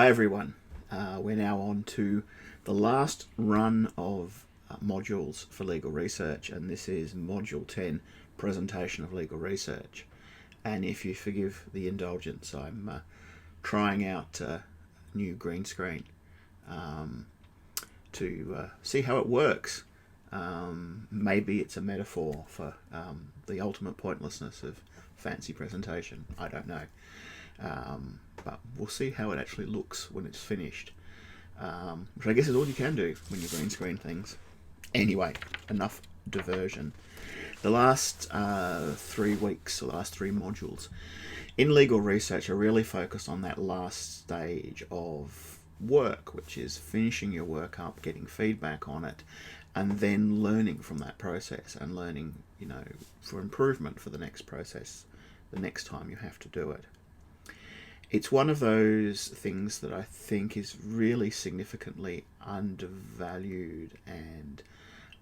everyone. We're now on to the last run of modules for legal research, and this is Module 10, Presentation of Legal Research. And if you forgive the indulgence, I'm trying out a new green screen to see how it works. Maybe it's a metaphor for the ultimate pointlessness of fancy presentation. I don't know. But we'll see how it actually looks when it's finished, which I guess is all you can do when you green screen things. Anyway, enough diversion. The last 3 weeks, or the last 3 modules in legal research are really focused on that last stage of work, which is finishing your work up, getting feedback on it, and then learning from that process and learning, for improvement for the next process, the next time you have to do it. It's one of those things that I think is really significantly undervalued and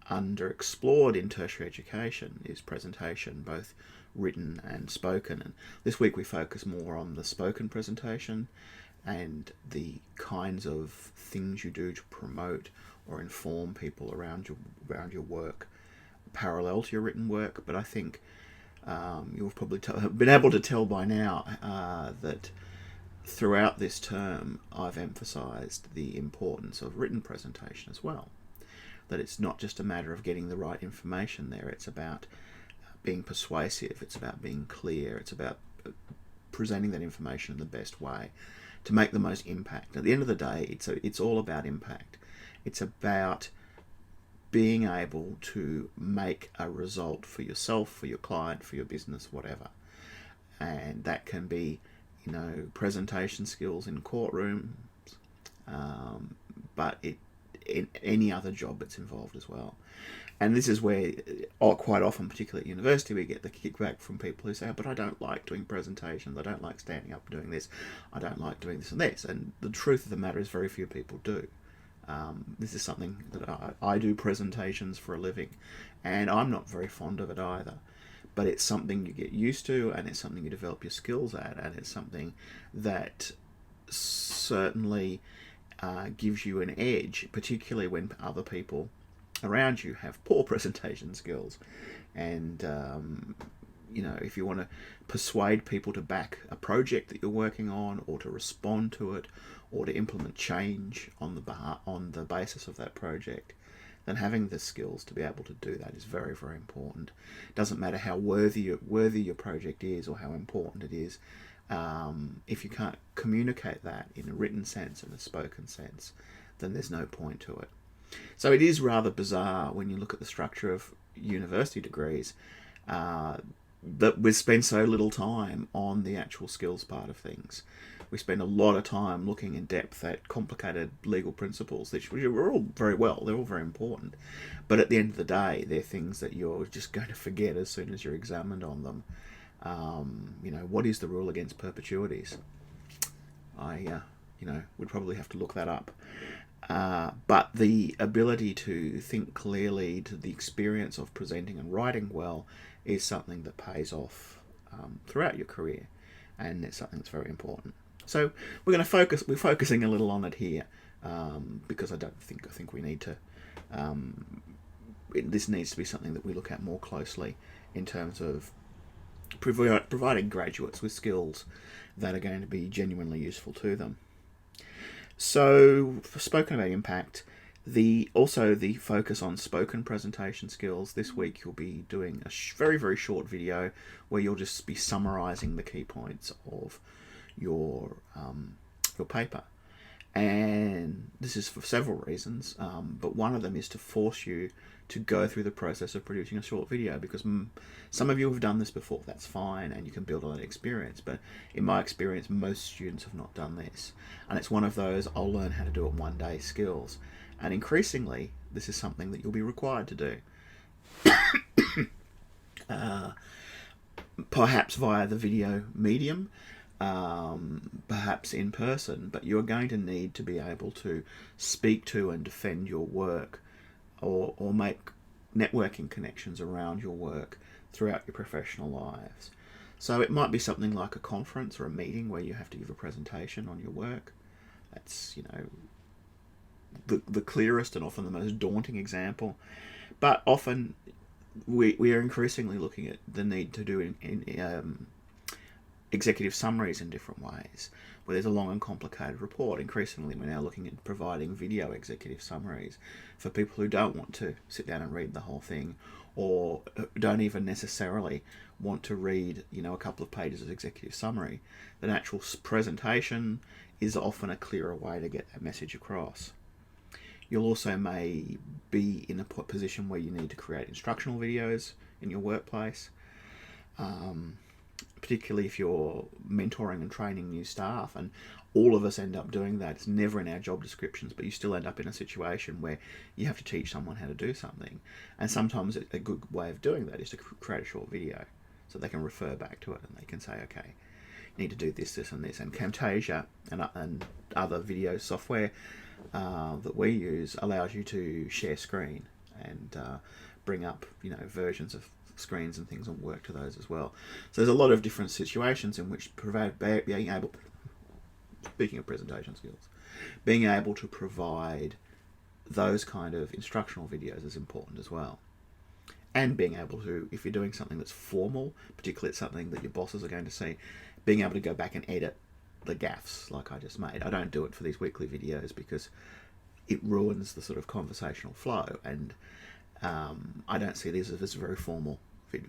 underexplored in tertiary education, is presentation, both written and spoken. And this week we focus more on the spoken presentation and the kinds of things you do to promote or inform people around your work, parallel to your written work. But I think you've probably been able to tell by now that throughout this term I've emphasised the importance of written presentation as well. That it's not just a matter of getting the right information there, it's about being persuasive, it's about being clear, it's about presenting that information in the best way to make the most impact. At the end of the day, it's all about impact. It's about being able to make a result for yourself, for your client, for your business, whatever. And that can be presentation skills in courtrooms, but in any other job it's involved as well. And this is where, quite often, particularly at university, we get the kickback from people who say, but I don't like doing presentations, I don't like standing up and doing this, I don't like doing this and this. And the truth of the matter is very few people do. This is something that I do presentations for a living, and I'm not very fond of it either. But it's something you get used to, and it's something you develop your skills at, and it's something that certainly gives you an edge, particularly when other people around you have poor presentation skills. And if you want to persuade people to back a project that you're working on, or to respond to it, or to implement change on the basis of that project, then having the skills to be able to do that is very, very important. It doesn't matter how worthy your project is or how important it is. If you can't communicate that in a written sense and a spoken sense, then there's no point to it. So it is rather bizarre when you look at the structure of university degrees that we spend so little time on the actual skills part of things. We spend a lot of time looking in depth at complicated legal principles, which are all very well, they're all very important. But at the end of the day, they're things that you're just going to forget as soon as you're examined on them. What is the rule against perpetuities? I would probably have to look that up. But the ability to think clearly, to the experience of presenting and writing well, is something that pays off throughout your career, and it's something that's very important. So we're focusing a little on it here, because I think we need to. This needs to be something that we look at more closely in terms of providing graduates with skills that are going to be genuinely useful to them. So, spoken about impact, also the focus on spoken presentation skills. This week you'll be doing a very, very short video where you'll just be summarising the key points of your paper. And this is for several reasons, but one of them is to force you to go through the process of producing a short video, because some of you have done this before, that's fine, and you can build on that experience. But in my experience, most students have not done this. And it's one of those, I'll learn how to do it one day skills. And increasingly, this is something that you'll be required to do. Perhaps via the video medium, perhaps in person, but you're going to need to be able to speak to and defend your work, or make networking connections around your work throughout your professional lives. So it might be something like a conference or a meeting where you have to give a presentation on your work. That's, the clearest and often the most daunting example. But often we are increasingly looking at the need to do executive summaries in different ways. Where there's a long and complicated report, increasingly we're now looking at providing video executive summaries for people who don't want to sit down and read the whole thing, or don't even necessarily want to read, a couple of pages of executive summary. The actual presentation is often a clearer way to get that message across. You'll also may be in a position where you need to create instructional videos in your workplace, particularly if you're mentoring and training new staff, and all of us end up doing that. It's never in our job descriptions, but you still end up in a situation where you have to teach someone how to do something. And sometimes a good way of doing that is to create a short video so they can refer back to it and they can say, okay, you need to do this, this and this. And Camtasia and other video software that we use allows you to share screen and bring up versions of screens and things and work to those as well. So there's a lot of different situations in which being able, speaking of presentation skills, being able to provide those kind of instructional videos is important as well. And being able to, if you're doing something that's formal, particularly it's something that your bosses are going to see, being able to go back and edit the gaffes like I just made. I don't do it for these weekly videos because it ruins the sort of conversational flow, and I don't see these as a very formal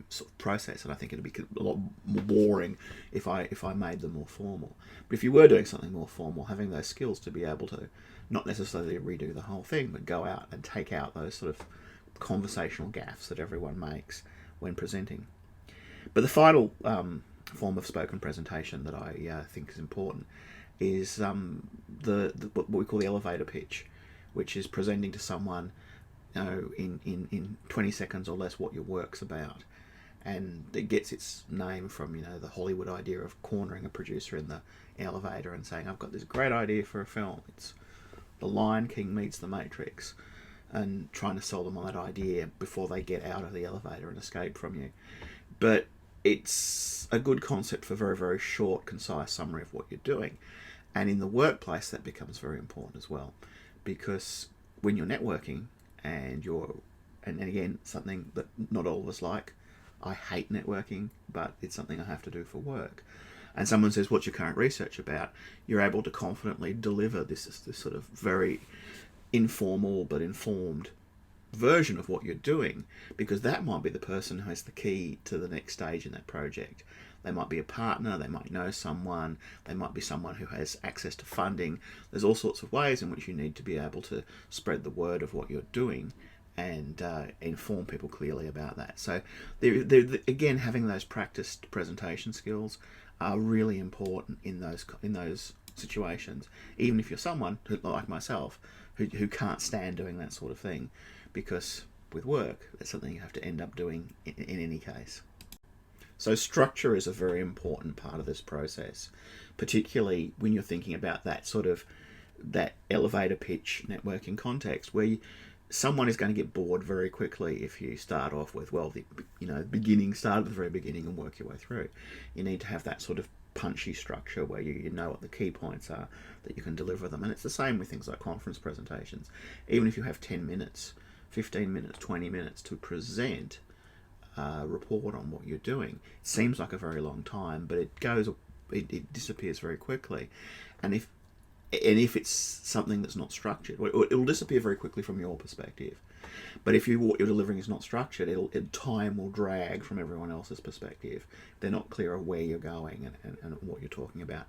sort of process, and I think it'd be a lot more boring if I made them more formal. But if you were doing something more formal, having those skills to be able to not necessarily redo the whole thing, but go out and take out those sort of conversational gaffes that everyone makes when presenting. But the final form of spoken presentation that I think is important is what we call the elevator pitch, which is presenting to someone in 20 seconds or less what your work's about. And it gets its name from the Hollywood idea of cornering a producer in the elevator and saying, I've got this great idea for a film. It's The Lion King meets The Matrix, and trying to sell them on that idea before they get out of the elevator and escape from you. But it's a good concept for very, very short, concise summary of what you're doing. And in the workplace, that becomes very important as well, because when you're networking and again, something that not all of us like, I hate networking, but it's something I have to do for work. And someone says, what's your current research about? You're able to confidently deliver this sort of very informal but informed version of what you're doing, because that might be the person who has the key to the next stage in that project. They might be a partner, they might know someone, they might be someone who has access to funding. There's all sorts of ways in which you need to be able to spread the word of what you're doing and inform people clearly about that. So again, having those practiced presentation skills are really important in those situations, even if you're someone who, like myself, who can't stand doing that sort of thing, because with work, that's something you have to end up doing in any case. So structure is a very important part of this process, particularly when you're thinking about that elevator pitch networking context, where someone is going to get bored very quickly if you start off with, start at the very beginning and work your way through. You need to have that sort of punchy structure where you know what the key points are, that you can deliver them. And it's the same with things like conference presentations. Even if you have 10 minutes, 15 minutes, 20 minutes to present a report on what you're doing, it seems like a very long time, but it disappears very quickly. And if it's something that's not structured, it'll disappear very quickly from your perspective. But if what you're delivering is not structured, time will drag from everyone else's perspective. They're not clear of where you're going and what you're talking about.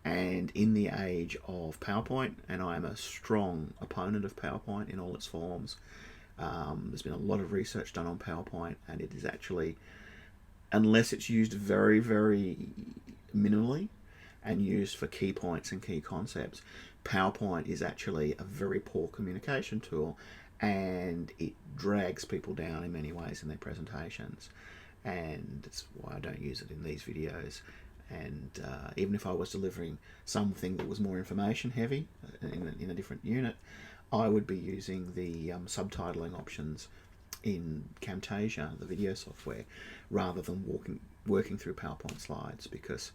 And in the age of PowerPoint, and I'm a strong opponent of PowerPoint in all its forms, there's been a lot of research done on PowerPoint, and it is actually, unless it's used very, very minimally and used for key points and key concepts, PowerPoint is actually a very poor communication tool, and it drags people down in many ways in their presentations, and that's why I don't use it in these videos. And even if I was delivering something that was more information heavy in a different unit, I would be using the subtitling options in Camtasia, the video software, rather than working through PowerPoint slides, because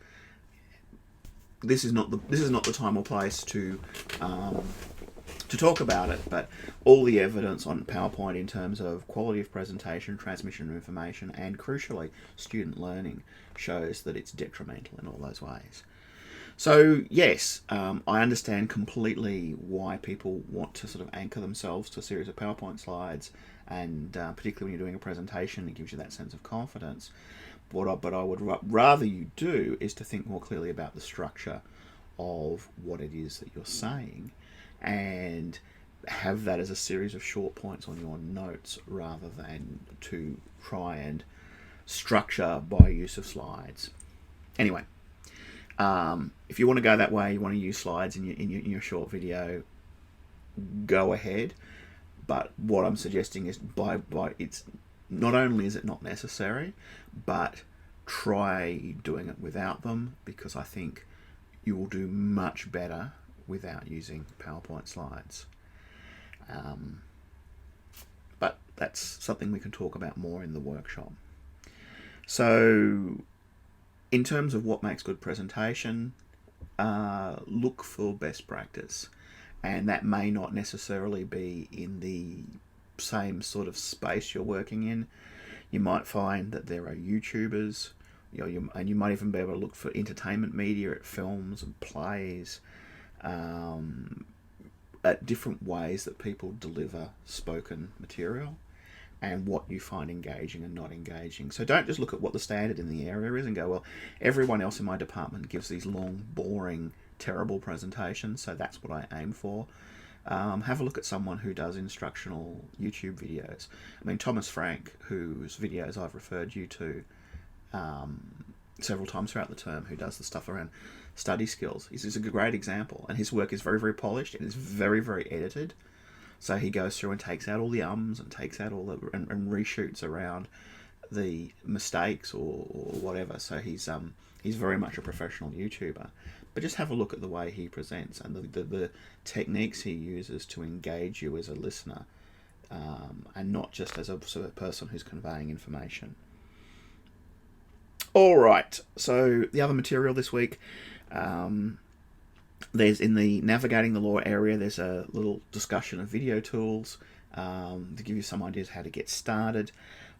this is not the time or place to talk about it, but all the evidence on PowerPoint in terms of quality of presentation, transmission of information, and crucially, student learning shows that it's detrimental in all those ways. So yes, I understand completely why people want to sort of anchor themselves to a series of PowerPoint slides, and particularly when you're doing a presentation, it gives you that sense of confidence. But I would rather you do is to think more clearly about the structure of what it is that you're saying, and have that as a series of short points on your notes rather than to try and structure by use of slides. Anyway, if you want to go that way, you want to use slides in your short video, go ahead. But what I'm suggesting is by it's not only is it not necessary, but try doing it without them, because I think you will do much better without using PowerPoint slides. But that's something we can talk about more in the workshop. So in terms of what makes good presentation, look for best practice. And that may not necessarily be in the same sort of space you're working in. You might find that there are YouTubers, and you might even be able to look for entertainment media at films and plays, at different ways that people deliver spoken material and what you find engaging and not engaging. So don't just look at what the standard in the area is and go, well, everyone else in my department gives these long, boring, terrible presentations, so that's what I aim for. Have a look at someone who does instructional YouTube videos. I mean, Thomas Frank, whose videos I've referred you to several times throughout the term, who does the stuff around study skills, is a great example, and his work is very, very polished and is very, very edited. So he goes through and takes out all the ums and takes out all the and reshoots around the mistakes or whatever. So he's very much a professional YouTuber. But just have a look at the way he presents and the techniques he uses to engage you as a listener, and not just as a sort of person who's conveying information. All right. So the other material this week. There's in the Navigating the Law area, there's a little discussion of video tools to give you some ideas how to get started.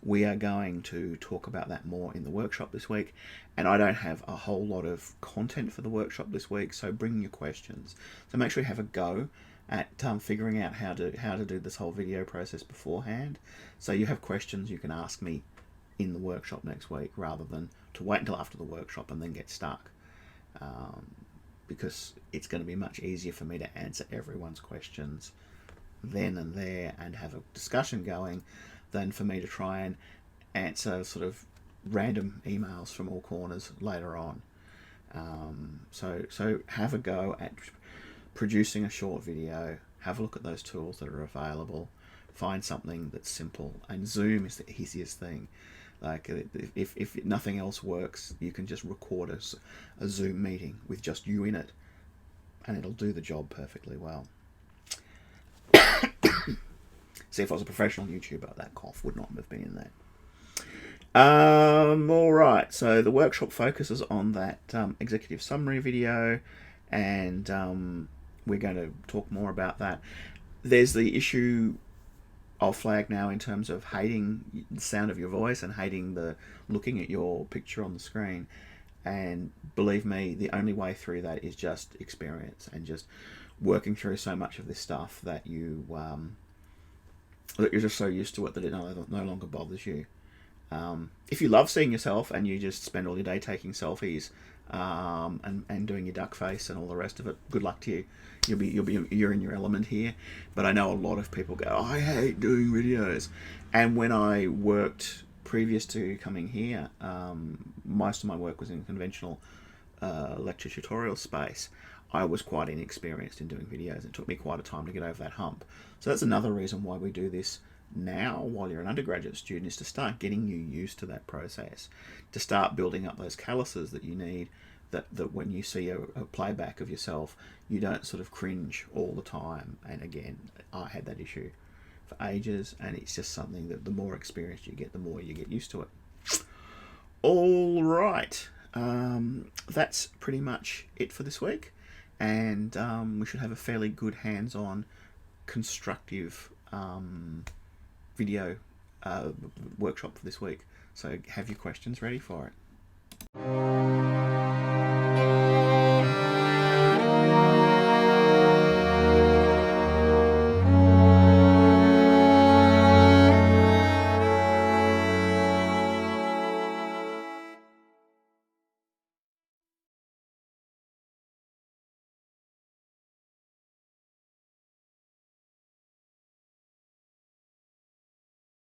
We are going to talk about that more in the workshop this week, and I don't have a whole lot of content for the workshop this week, so bring your questions. So make sure you have a go at figuring out how to do this whole video process beforehand. So you have questions you can ask me in the workshop next week, rather than to wait until after the workshop and then get stuck. Because it's going to be much easier for me to answer everyone's questions then and there and have a discussion going than for me to try and answer sort of random emails from all corners later on. So have a go at producing a short video, have a look at those tools that are available, find something that's simple, and Zoom is the easiest thing. Like, if nothing else works, you can just record a Zoom meeting with just you in it, and it'll do the job perfectly well. See, if I was a professional YouTuber, that cough would not have been in there. All right, so the workshop focuses on that executive summary video, and we're going to talk more about that. There's the issue I'll flag now in terms of hating the sound of your voice and hating the looking at your picture on the screen. And believe me, the only way through that is just experience and just working through so much of this stuff that you're just so used to it that it no longer bothers you. If you love seeing yourself and you just spend all your day taking selfies and doing your duck face and all the rest of it, good luck to you. You're in your element here. But I know a lot of people go, I hate doing videos. And when I worked previous to coming here, most of my work was in conventional lecture tutorial space. I was quite inexperienced in doing videos. It took me quite a time to get over that hump. So that's another reason why we do this now while you're an undergraduate student, is to start getting you used to that process, to start building up those calluses that you need, that when you see a playback of yourself, you don't sort of cringe all the time. And again, I had that issue for ages, and it's just something that the more experienced you get, the more you get used to it. All right. That's pretty much it for this week, and we should have a fairly good hands-on, constructive video workshop for this week. So have your questions ready for it.